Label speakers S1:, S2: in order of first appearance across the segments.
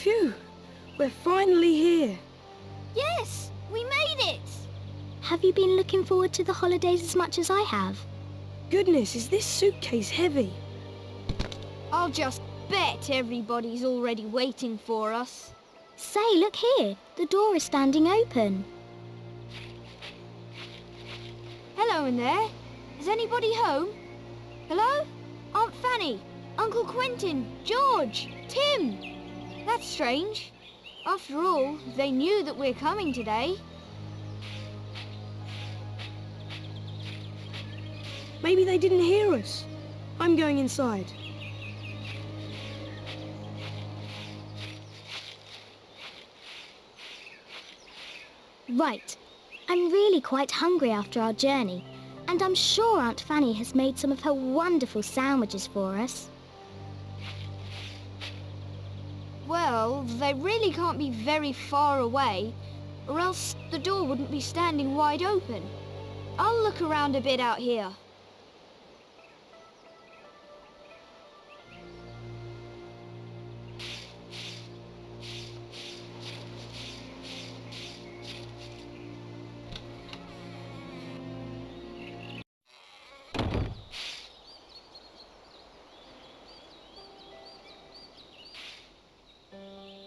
S1: Phew! We're finally here.
S2: Yes, we made it!
S3: Have you been looking forward to the holidays as much as I have?
S1: Goodness, is this suitcase heavy?
S2: I'll just bet everybody's already waiting for us.
S3: Say, look here. The door is standing open.
S2: Hello in there. Is anybody home? Hello? Aunt Fanny, Uncle Quentin, George, Tim. That's strange. After all, they knew that we're coming today.
S1: Maybe they didn't hear us. I'm going inside.
S3: Right. I'm really quite hungry after our journey, and I'm sure Aunt Fanny has made some of her wonderful sandwiches for us.
S2: Well, they really can't be very far away, or else the door wouldn't be standing wide open. I'll look around a bit out here.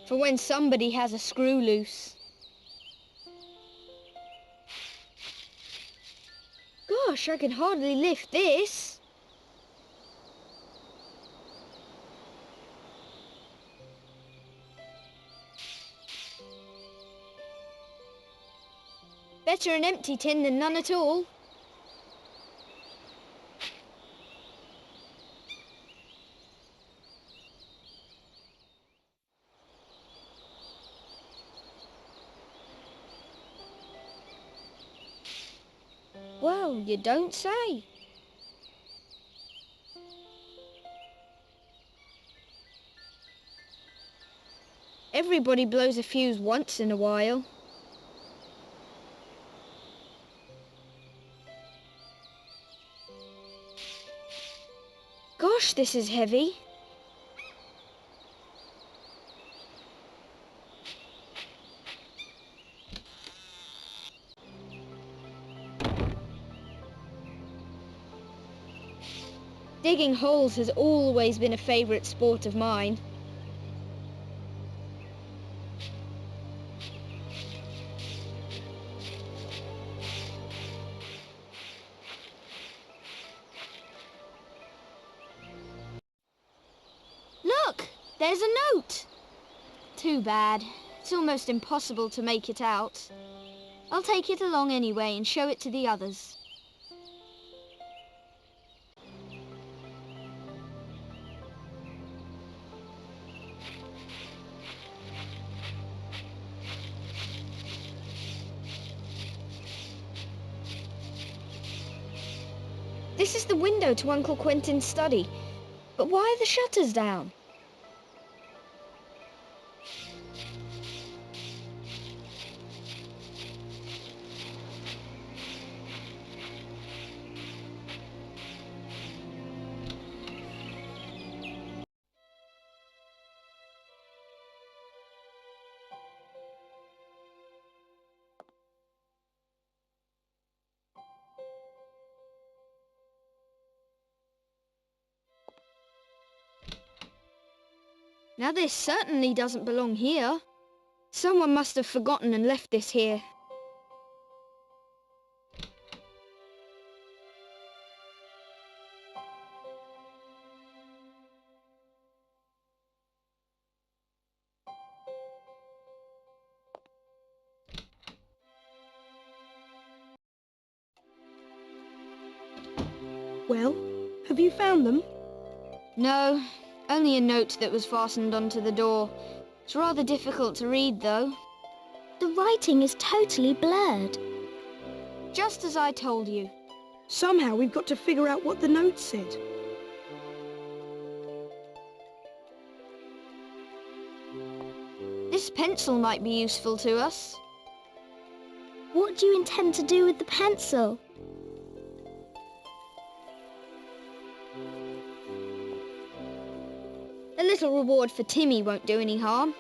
S2: For when somebody has a screw loose. Gosh, I can hardly lift this. Better an empty tin than none at all. Well, you don't say. Everybody blows a fuse once in a while. Gosh, this is heavy. Digging holes has always been a favourite sport of mine. Look! There's a note! Too bad. It's almost impossible to make it out. I'll take it along anyway and show it to the others. This is the window to Uncle Quentin's study. But why are the shutters down? Now this certainly doesn't belong here. Someone must have forgotten and left this here.
S1: Well, have you found them?
S2: No, only a note that was fastened onto the door. It's rather difficult to read, though.
S3: The writing is totally blurred.
S2: Just as I told you.
S1: Somehow we've got to figure out what the note said.
S2: This pencil might be useful to us.
S3: What do you intend to do with the pencil?
S2: A little reward for Timmy won't do any harm.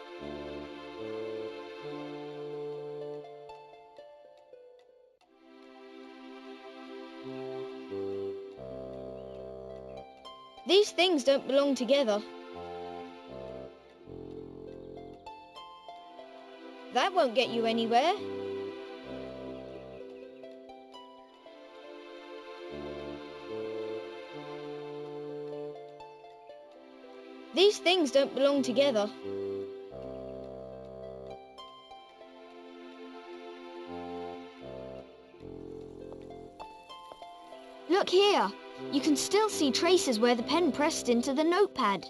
S2: These things don't belong together. That won't get you anywhere. These things don't belong together. Look here. You can still see traces where the pen pressed into the notepad.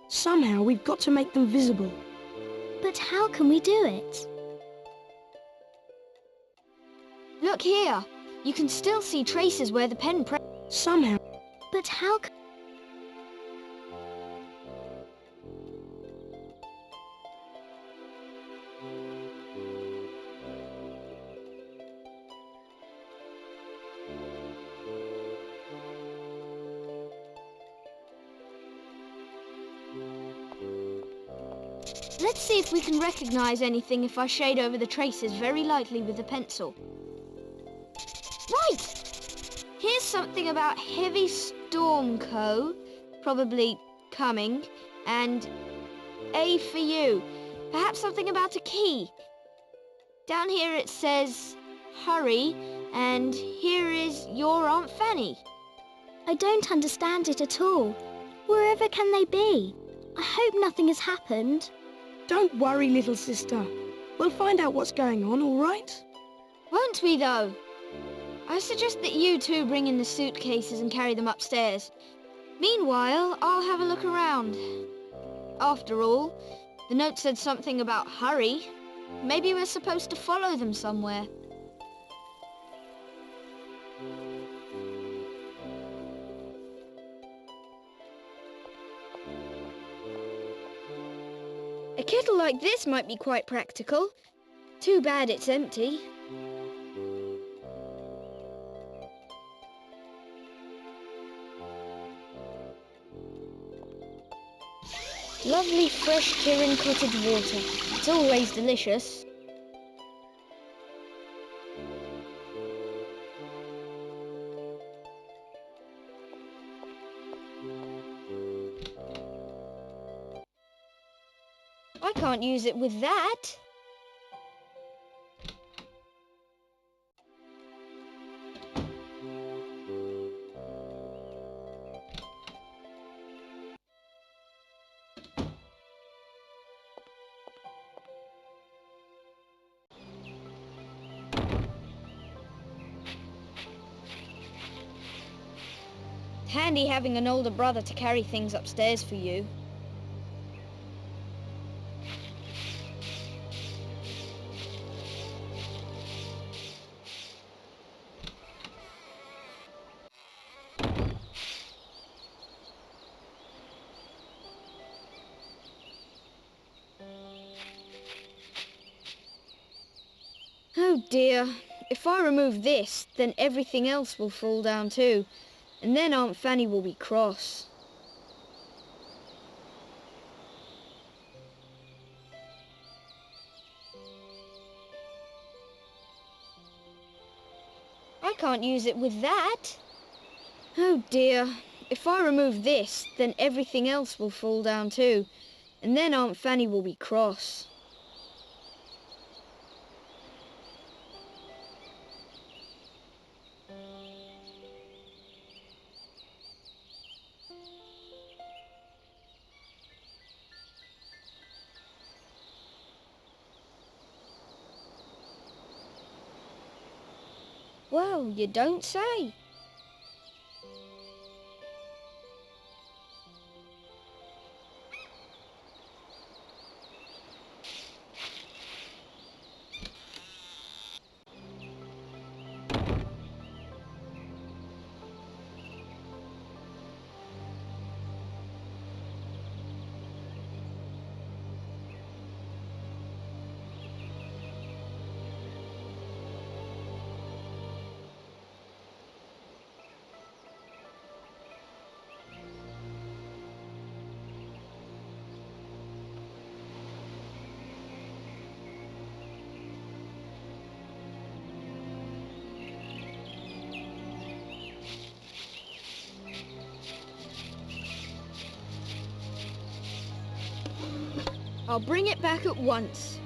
S1: Somehow we've got to make them visible.
S3: But how can we do it?
S2: Look here. You can still see traces where the pen pressed.
S1: Somehow.
S3: But how c-
S2: Let's see if we can recognize anything if I shade over the traces very lightly with a pencil. Right! Here's something about heavy storm probably coming, and A for you. Perhaps something about a key. Down here it says hurry, and here is your Aunt Fanny.
S3: I don't understand it at all. Wherever can they be? I hope nothing has happened.
S1: Don't worry, little sister. We'll find out what's going on, all right?
S2: Won't we, though? I suggest that you two bring in the suitcases and carry them upstairs. Meanwhile, I'll have a look around. After all, the note said something about hurry. Maybe we're supposed to follow them somewhere. A kettle like this might be quite practical. Too bad it's empty. Lovely fresh Kirin cottage water. It's always delicious. I can't use it with that. Handy having an older brother to carry things upstairs for you. Oh dear, if I remove this, then everything else will fall down too. And then Aunt Fanny will be cross. I can't use it with that. Oh dear, if I remove this, then everything else will fall down too. And then Aunt Fanny will be cross. Well, you don't say. I'll bring it back at once.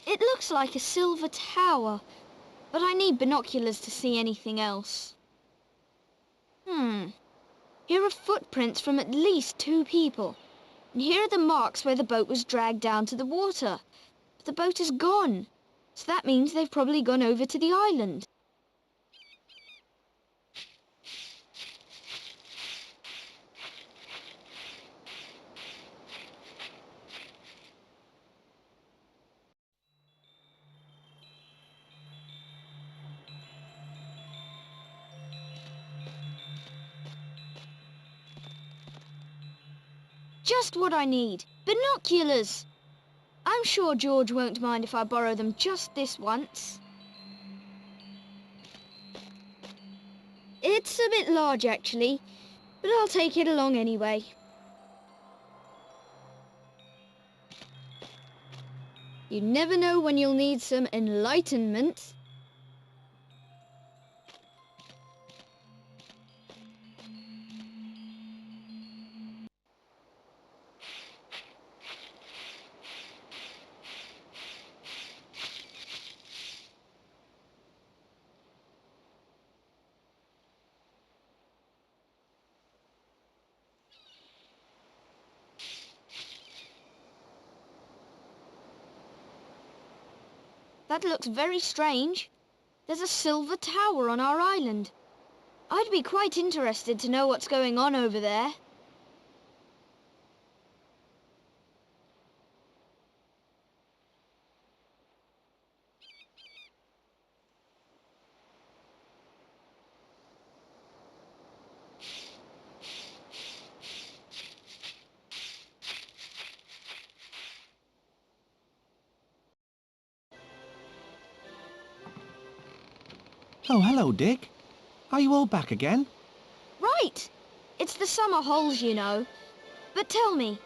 S2: It looks like a silver tower, but I need binoculars to see anything else. Here are footprints from at least 2 people. And here are the marks where the boat was dragged down to the water. But the boat is gone, so that means they've probably gone over to the island. Just what I need. Binoculars! I'm sure George won't mind if I borrow them just this once. It's a bit large, actually, but I'll take it along anyway. You never know when you'll need some enlightenment. That looks very strange. There's a silver tower on our island. I'd be quite interested to know what's going on over there.
S4: Oh, hello, Dick. Are you all back again?
S2: Right! It's the summer holes, you know. But tell me,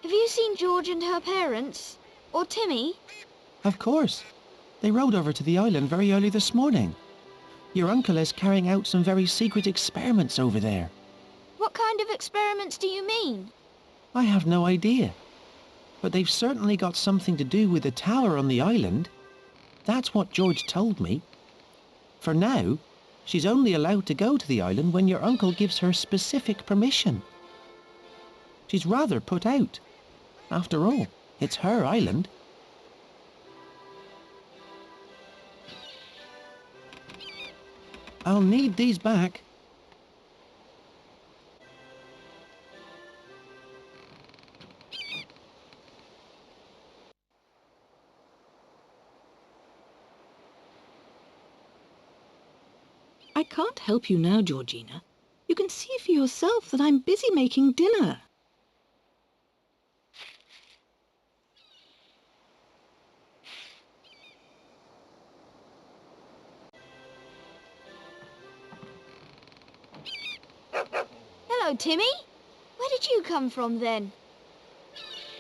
S2: have you seen George and her parents? Or Timmy?
S4: Of course. They rode over to the island very early this morning. Your uncle is carrying out some very secret experiments over there.
S2: What kind of experiments do you mean?
S4: I have no idea. But they've certainly got something to do with the tower on the island. That's what George told me. For now, she's only allowed to go to the island when your uncle gives her specific permission. She's rather put out. After all, it's her island. I'll need these back.
S5: I can't help you now, Georgina. You can see for yourself that I'm busy making dinner.
S2: Hello, Timmy. Where did you come from then?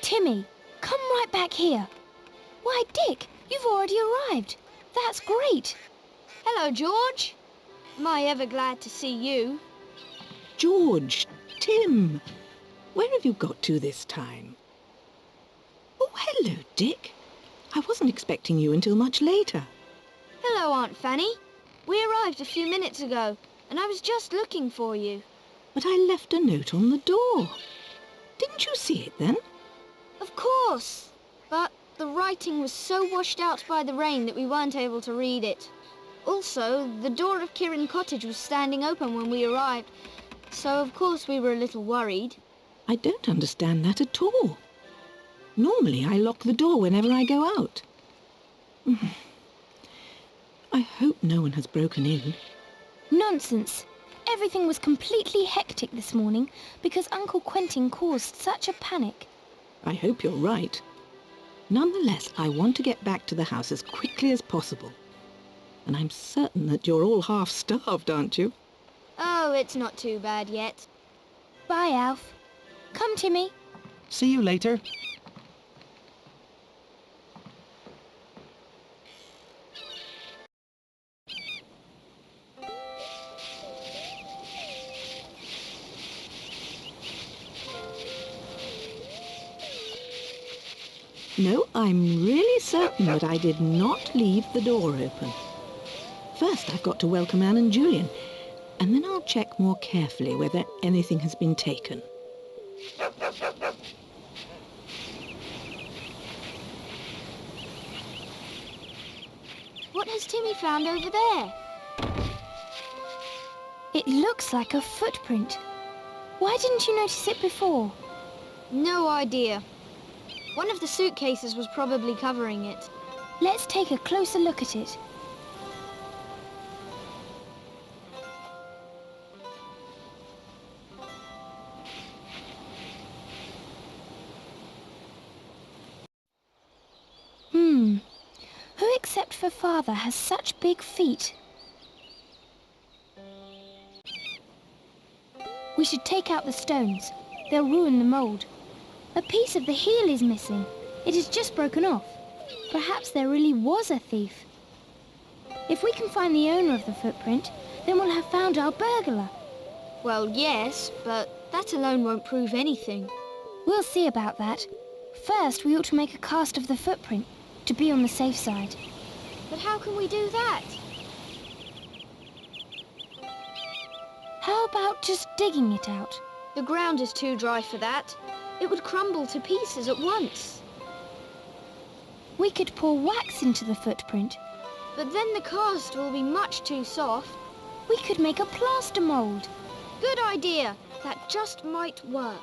S3: Timmy, come right back here. Why, Dick, you've already arrived. That's great.
S2: Hello, George. Am I ever glad to see you?
S5: George, Tim, where have you got to this time? Oh, hello, Dick. I wasn't expecting you until much later.
S2: Hello, Aunt Fanny. We arrived a few minutes ago, and I was just looking for you.
S5: But I left a note on the door. Didn't you see it then?
S2: Of course. But the writing was so washed out by the rain that we weren't able to read it. Also, the door of Kirin Cottage was standing open when we arrived, so of course we were a little worried.
S5: I don't understand that at all. Normally I lock the door whenever I go out. I hope no one has broken in.
S3: Nonsense. Everything was completely hectic this morning because Uncle Quentin caused such a panic.
S5: I hope you're right. Nonetheless, I want to get back to the house as quickly as possible. And I'm certain that you're all half-starved, aren't you?
S2: Oh, it's not too bad yet.
S3: Bye, Alf. Come, Timmy.
S4: See you later.
S5: No, I'm really certain that I did not leave the door open. First, I've got to welcome Anne and Julian, and then I'll check more carefully whether anything has been taken.
S2: What has Timmy found over there?
S3: It looks like a footprint. Why didn't you notice it before?
S2: No idea. One of the suitcases was probably covering it.
S3: Let's take a closer look at it. Who except for Father has such big feet? We should take out the stones. They'll ruin the mould. A piece of the heel is missing. It has just broken off. Perhaps there really was a thief. If we can find the owner of the footprint, then we'll have found our burglar.
S2: Well, yes, but that alone won't prove anything.
S3: We'll see about that. First, we ought to make a cast of the footprint, to be on the safe side.
S2: But how can we do that?
S3: How about just digging it out?
S2: The ground is too dry for that. It would crumble to pieces at once.
S3: We could pour wax into the footprint.
S2: But then the cast will be much too soft.
S3: We could make a plaster mould.
S2: Good idea. That just might work.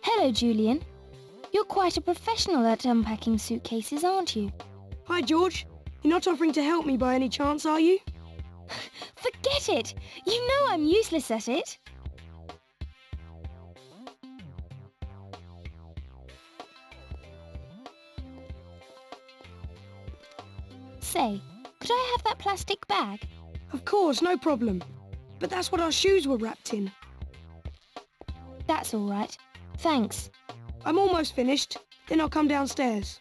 S3: Hello, Julian. You're quite a professional at unpacking suitcases, aren't you?
S1: Hi, George. You're not offering to help me by any chance, are you?
S3: Forget it! You know I'm useless at it. Say, could I have that plastic bag?
S1: Of course, no problem. But that's what our shoes were wrapped in.
S3: That's all right. Thanks.
S1: I'm almost finished. Then I'll come downstairs.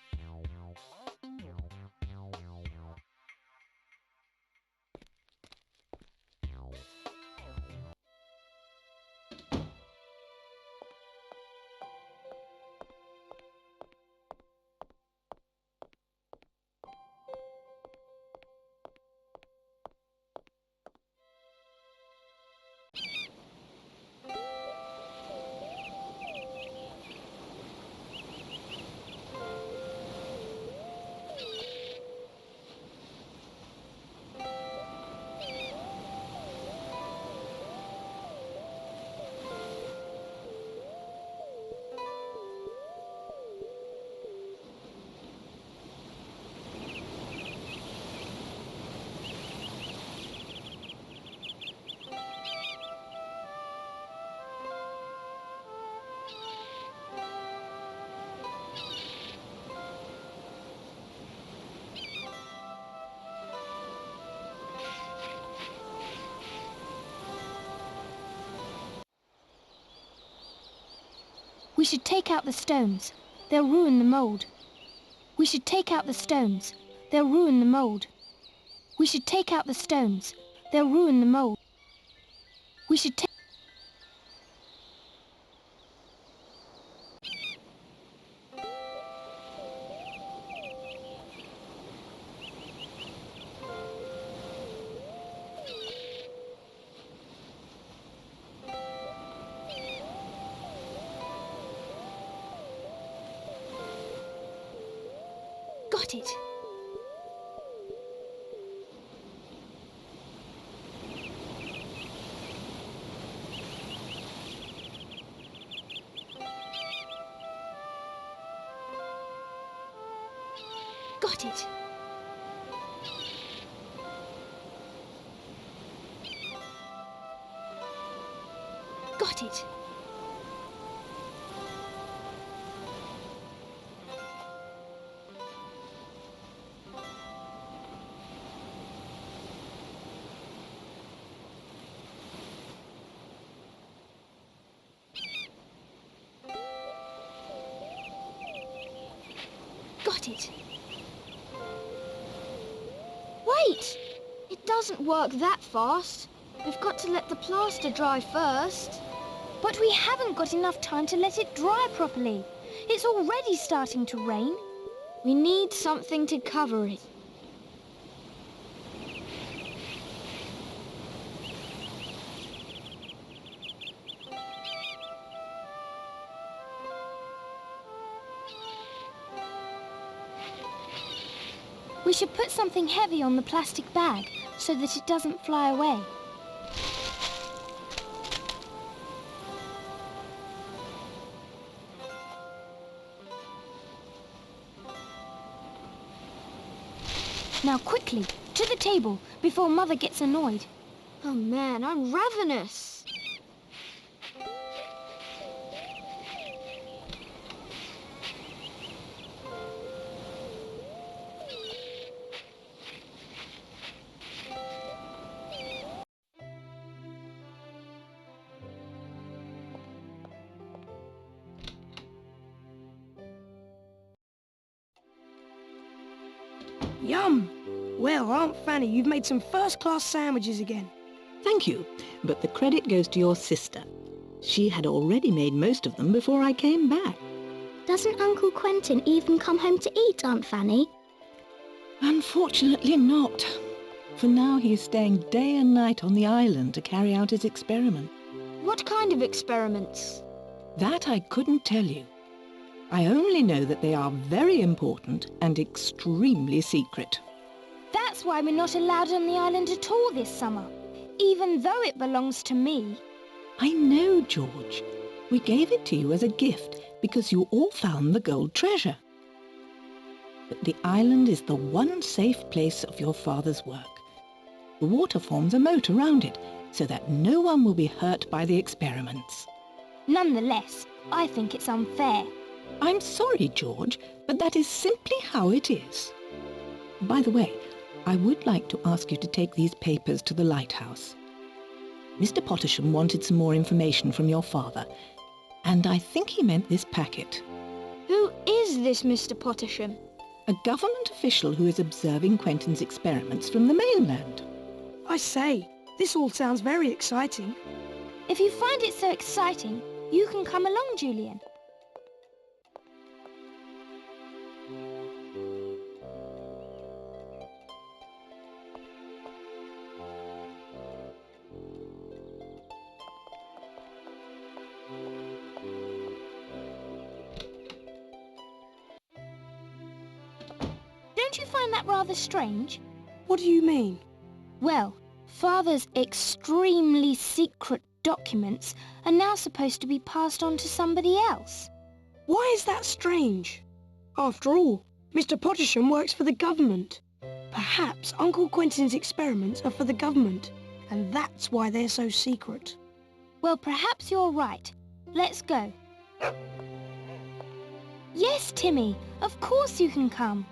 S3: We should take out the stones. They'll ruin the mould. We should take out the stones. They'll ruin the mould. We should take out the stones. They'll ruin the mould. We should take... Got it. Got it. Got it. Got it.
S2: Wait! It doesn't work that fast. We've got to let the plaster dry first.
S3: But we haven't got enough time to let it dry properly. It's already starting to rain.
S2: We need something to cover it.
S3: We should put something heavy on the plastic bag so that it doesn't fly away. Now quickly, to the table, before Mother gets annoyed.
S2: Oh man, I'm ravenous.
S1: Yum! Well, Aunt Fanny, you've made some first-class sandwiches again.
S5: Thank you, but the credit goes to your sister. She had already made most of them before I came back.
S6: Doesn't Uncle Quentin even come home to eat, Aunt Fanny?
S5: Unfortunately not. For now he is staying day and night on the island to carry out his experiment.
S2: What kind of experiments?
S5: That I couldn't tell you. I only know that they are very important and extremely secret.
S3: That's why we're not allowed on the island at all this summer, even though it belongs to me.
S5: I know, George. We gave it to you as a gift because you all found the gold treasure. But the island is the one safe place of your father's work. The water forms a moat around it so that no one will be hurt by the experiments.
S3: Nonetheless, I think it's unfair.
S5: I'm sorry, George, but that is simply how it is. By the way, I would like to ask you to take these papers to the lighthouse. Mr. Pottersham wanted some more information from your father, and I think he meant this packet.
S2: Who is this Mr. Pottersham?
S5: A government official who is observing Quentin's experiments from the mainland.
S1: I say, this all sounds very exciting.
S3: If you find it so exciting, you can come along, Julian. Don't you find that rather strange?
S1: What do you mean?
S3: Well, Father's extremely secret documents are now supposed to be passed on to somebody else.
S1: Why is that strange? After all, Mr. Pottersham works for the government. Perhaps Uncle Quentin's experiments are for the government, and that's why they're so secret.
S3: Well, perhaps you're right. Let's go. Yes, Timmy, of course you can come.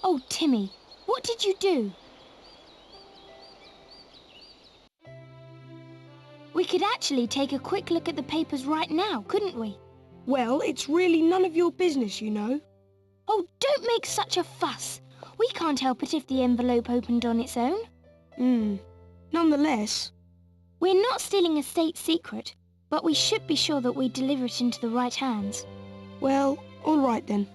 S3: Oh, Timmy, what did you do? We could actually take a quick look at the papers right now, couldn't we?
S1: Well, it's really none of your business, you know.
S3: Oh, don't make such a fuss. We can't help it if the envelope opened on its own.
S1: Nonetheless.
S3: We're not stealing a state secret, but we should be sure that we deliver it into the right hands.
S1: Well, all right then.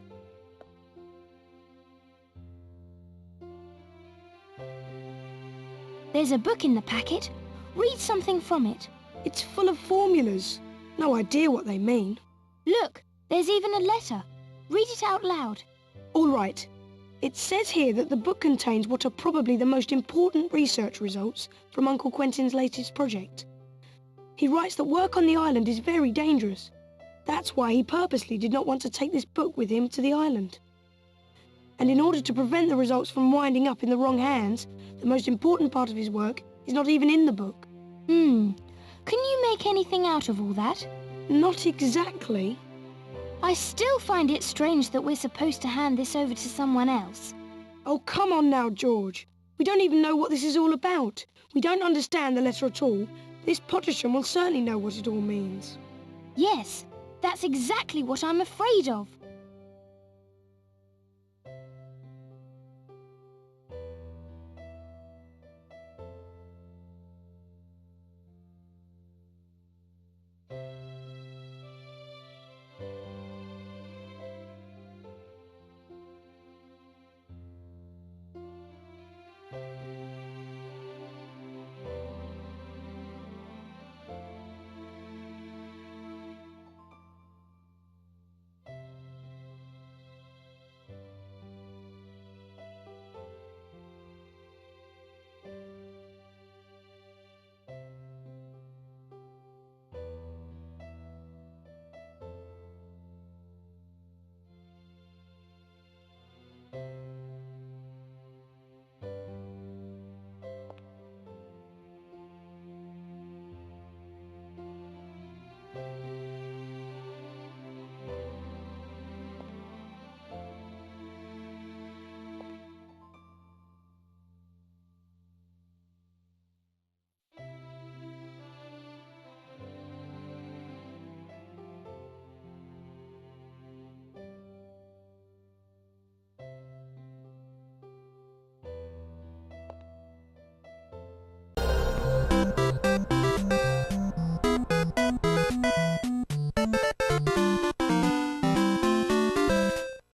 S3: There's a book in the packet. Read something from it.
S1: It's full of formulas. No idea what they mean.
S3: Look, there's even a letter. Read it out loud.
S1: All right. It says here that the book contains what are probably the most important research results from Uncle Quentin's latest project. He writes that work on the island is very dangerous. That's why he purposely did not want to take this book with him to the island. And in order to prevent the results from winding up in the wrong hands, the most important part of his work is not even in the book.
S3: Can you make anything out of all that?
S1: Not exactly.
S3: I still find it strange that we're supposed to hand this over to someone else.
S1: Oh, come on now, George. We don't even know what this is all about. We don't understand the letter at all. This Pottersham will certainly know what it all means.
S3: Yes, that's exactly what I'm afraid of.